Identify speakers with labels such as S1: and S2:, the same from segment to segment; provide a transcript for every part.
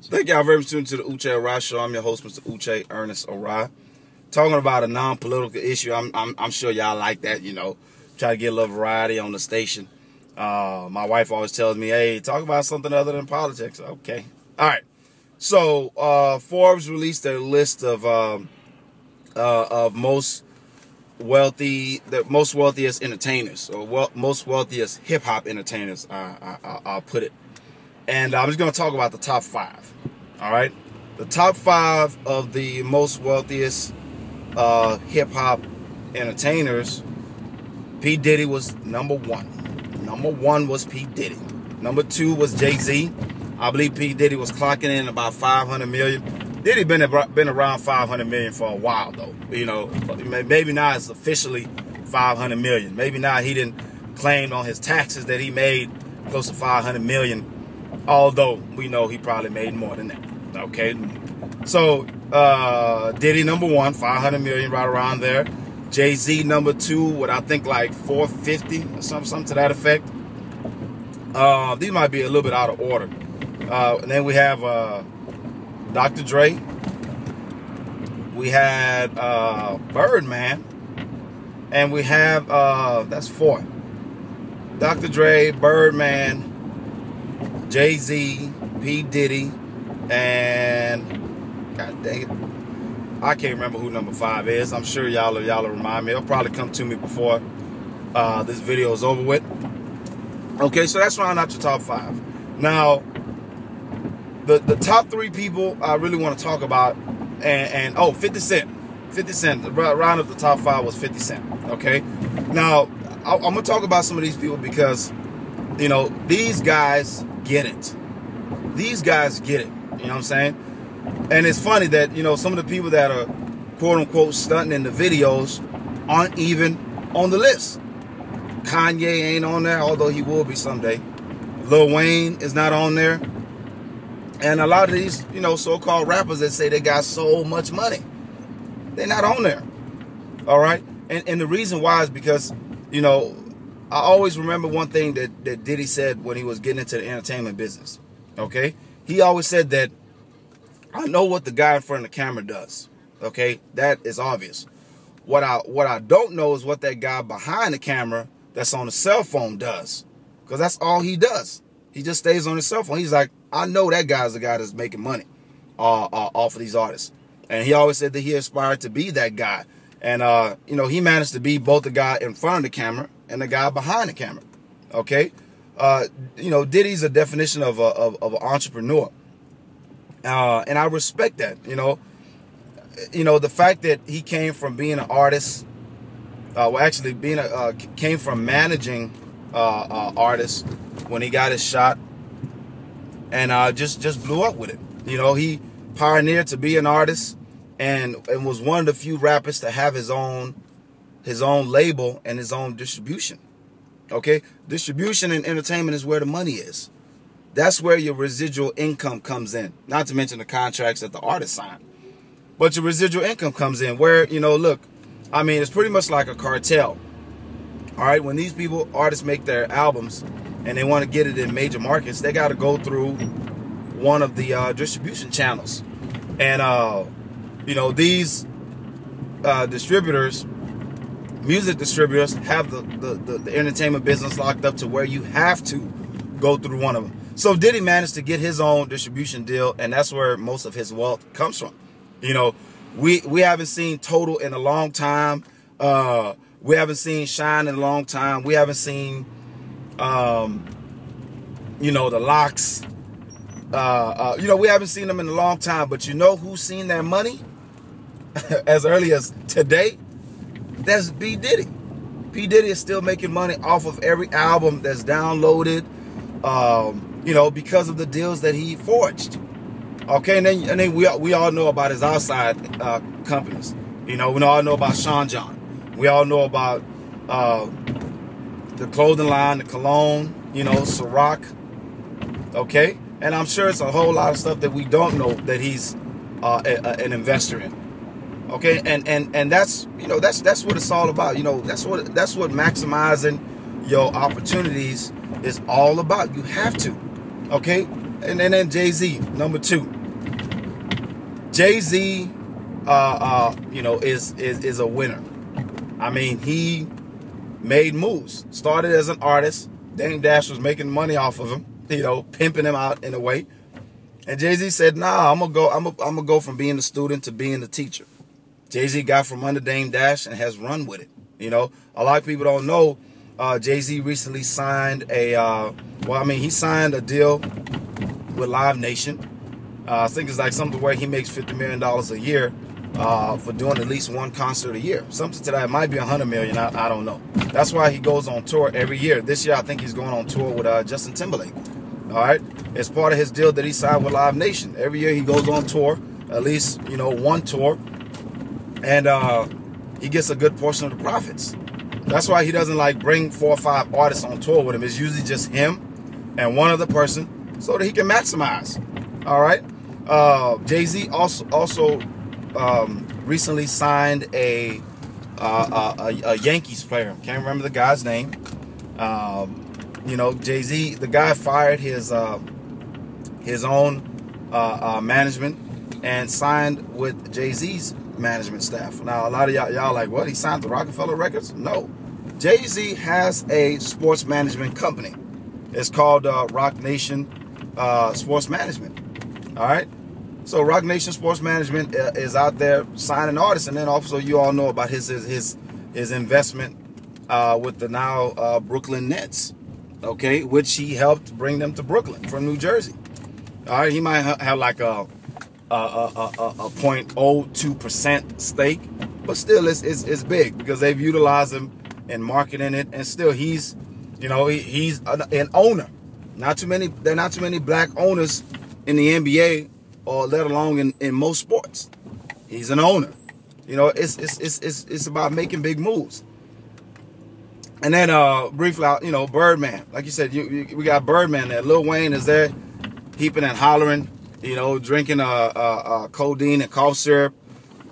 S1: Thank y'all very much for tuning to the Uche Orai Show. I'm your host, Mr. Uche Ernest Orai. Talking about a non-political issue. I'm sure y'all like that, you know. Try to get a little variety on the station. My wife always tells me, hey, talk about something other than politics. Okay. All right. So Forbes released their list of most wealthiest entertainers, or most wealthiest hip-hop entertainers, I'll put it. And I'm just going to talk about the top 5. All right. The top 5 of the most wealthiest hip-hop entertainers. P. Diddy was number 1. Number 1 was P. Diddy. Number 2 was Jay-Z. I believe P. Diddy was clocking in about 500 million. Diddy been around 500 million for a while, though. You know, maybe now it's officially 500 million. Maybe now he didn't claim on his taxes that he made close to 500 million. Although we know he probably made more than that. Okay. So Diddy number 1, 500 million, right around there. Jay-Z number 2, what I think like 450 or something to that effect. These might be a little bit out of order. And then we have Dr. Dre. We had Birdman. And we have, that's 4. Dr. Dre, Birdman, Jay-Z, P. Diddy, and God dang it, I can't remember who number 5 is. I'm sure y'all will remind me. It'll probably come to me before this video is over with. Okay, so that's round out your top 5. Now, the top 3 people I really want to talk about, and 50 Cent. 50 Cent, round up the top 5 was 50 Cent. Okay, now I'm gonna talk about some of these people because, you know, these guys get it. These guys get it. You know what I'm saying? And it's funny that, you know, some of the people that are quote unquote stunting in the videos aren't even on the list. Kanye ain't on there, although he will be someday. Lil Wayne is not on there. And a lot of these, you know, so-called rappers that say they got so much money, they're not on there. All right? And the reason why is because, you know, I always remember one thing that Diddy said when he was getting into the entertainment business. Okay? He always said that, I know what the guy in front of the camera does. Okay? That is obvious. What I don't know is what that guy behind the camera that's on the cell phone does. Because that's all he does. He just stays on his cell phone. He's like, I know that guy's the guy that's making money off of these artists. And he always said that he aspired to be that guy. And, you know, he managed to be both the guy in front of the camera and the guy behind the camera. Okay? You know, Diddy's a definition of an entrepreneur. And I respect that, you know. You know, the fact that he came from being an artist, well, actually came from managing artists when he got his shot, and just blew up with it. You know, he pioneered to be an artist and was one of the few rappers to have his own label and his own distribution. Okay? Distribution and entertainment is where the money is. That's where your residual income comes in. Not to mention the contracts that the artist signed. But your residual income comes in where, you know, look, I mean, it's pretty much like a cartel. All right? When these artists make their albums and they want to get it in major markets, they got to go through one of the distribution channels. And, you know, these distributors, music distributors, have the entertainment business locked up to where you have to go through one of them. So Diddy managed to get his own distribution deal, and that's where most of his wealth comes from. You know, we haven't seen Total in a long time. We haven't seen Shine in a long time. We haven't seen, you know, the Locks. You know, we haven't seen them in a long time. But you know who's seen their money as early as today? That's P. Diddy. P. Diddy is still making money off of every album that's downloaded, you know, because of the deals that he forged. Okay, and then we all know about his outside companies. You know, we all know about Sean John. We all know about the clothing line, the cologne, you know, Ciroc. Okay, and I'm sure it's a whole lot of stuff that we don't know that he's an investor in. Okay, and that's, you know, that's what it's all about. You know, that's what maximizing your opportunities is all about. You have to. Okay, And then Jay-Z, number 2. Jay-Z, you know, is a winner. I mean, he made moves. Started as an artist. Dame Dash was making money off of him, you know, pimping him out in a way. And Jay-Z said, "Nah, I'm gonna go from being a student to being a teacher." Jay-Z got from under Dame Dash and has run with it. You know, a lot of people don't know. Jay-Z recently signed he signed a deal with Live Nation. I think it's like something where he makes $50 million a year for doing at least one concert a year. Something to that. It might be $100 million. I don't know. That's why he goes on tour every year. This year, I think he's going on tour with Justin Timberlake. All right. It's part of his deal that he signed with Live Nation. Every year he goes on tour, at least, you know, one tour. And he gets a good portion of the profits. That's why he doesn't like bring 4 or 5 artists on tour with him. It's usually just him and one other person so that he can maximize. All right. Jay-Z also recently signed a Yankees player. Can't remember the guy's name. You know, Jay-Z, the guy fired his own management and signed with Jay-Z's management staff. Now, a lot of y'all like, what? He signed to Rockefeller Records? No. Jay-Z has a sports management company. It's called Roc Nation Sports Management. All right? So Roc Nation Sports Management is out there signing artists, and then also you all know about his investment with the now Brooklyn Nets, okay, which he helped bring them to Brooklyn from New Jersey. All right, he might have like a 0.02% stake, but still it's big because they've utilized him in marketing it, and still he's, you know, he's an owner. There are not too many black owners in the NBA, or let alone in most sports. He's an owner. You know, it's about making big moves. And then briefly, you know, Birdman. Like you said, we got Birdman there. Lil Wayne is there, heaping and hollering, you know, drinking codeine and cough syrup,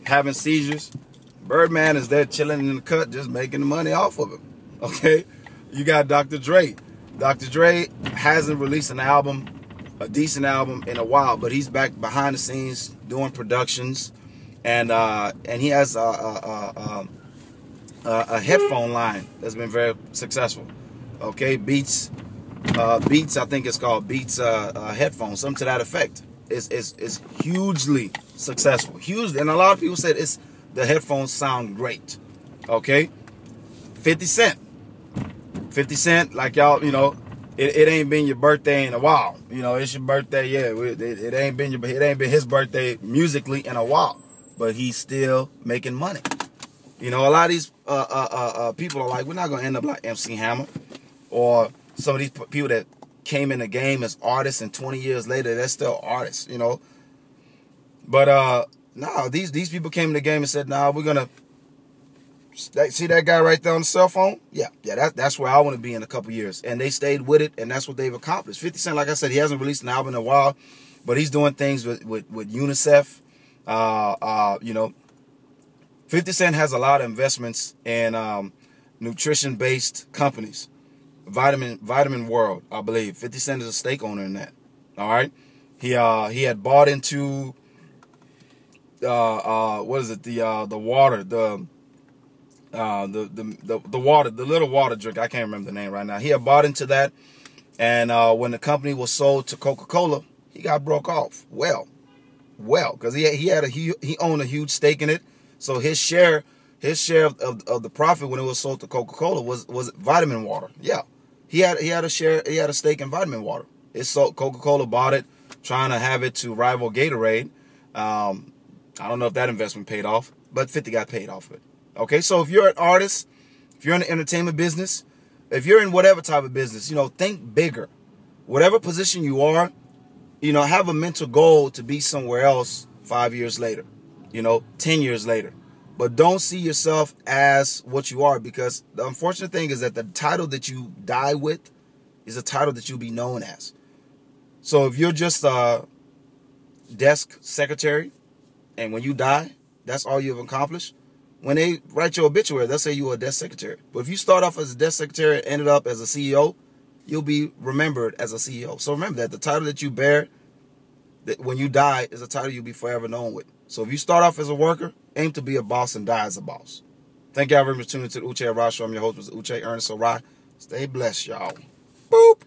S1: having seizures. Birdman is there chilling in the cut, just making the money off of him. Okay? You got Dr. Dre. Dr. Dre hasn't released a decent album in a while, but he's back behind the scenes doing productions, and he has a headphone line that's been very successful. Okay, Beats, I think it's called Beats headphones, something to that effect. It's hugely successful, hugely, and a lot of people said the headphones sound great. Okay, 50 Cent, like y'all, you know. It ain't been your birthday in a while. You know, it's your birthday, yeah. It ain't been his birthday musically in a while, but he's still making money. You know, a lot of these people are like, we're not gonna end up like MC Hammer or some of these people that came in the game as artists and 20 years later they're still artists. You know, but no, these people came in the game and said, nah, we're gonna. See that guy right there on the cell phone? Yeah, that's where I want to be in a couple years. And they stayed with it, and that's what they've accomplished. 50 Cent, like I said, he hasn't released an album in a while, but he's doing things with UNICEF. You know, 50 Cent has a lot of investments in nutrition-based companies. Vitamin World, I believe. 50 Cent is a stake owner in that. All right? He had bought into, what is it, the water, the water, the little water drink. I can't remember the name right now. He had bought into that, and when the company was sold to Coca-Cola, he got broke off. Well, because he owned a huge stake in it. So his share of the profit when it was sold to Coca-Cola was vitamin water. Yeah, he had a stake in vitamin water. It's sold. Coca-Cola bought it, trying to have it to rival Gatorade. I don't know if that investment paid off, but 50 got paid off of it. Okay, so if you're an artist, if you're in the entertainment business, if you're in whatever type of business, you know, think bigger. Whatever position you are, you know, have a mental goal to be somewhere else 5 years later, you know, 10 years later. But don't see yourself as what you are, because the unfortunate thing is that the title that you die with is a title that you'll be known as. So if you're just a desk secretary and when you die, that's all you've accomplished. When they write your obituary, they'll say you were a desk secretary. But if you start off as a desk secretary and ended up as a CEO, you'll be remembered as a CEO. So remember that the title that you bear, that when you die, is a title you'll be forever known with. So if you start off as a worker, aim to be a boss and die as a boss. Thank y'all very much for tuning into the Uche Arad Show. I'm your host, Mr. Uche Ernest Arad. Stay blessed, y'all. Boop.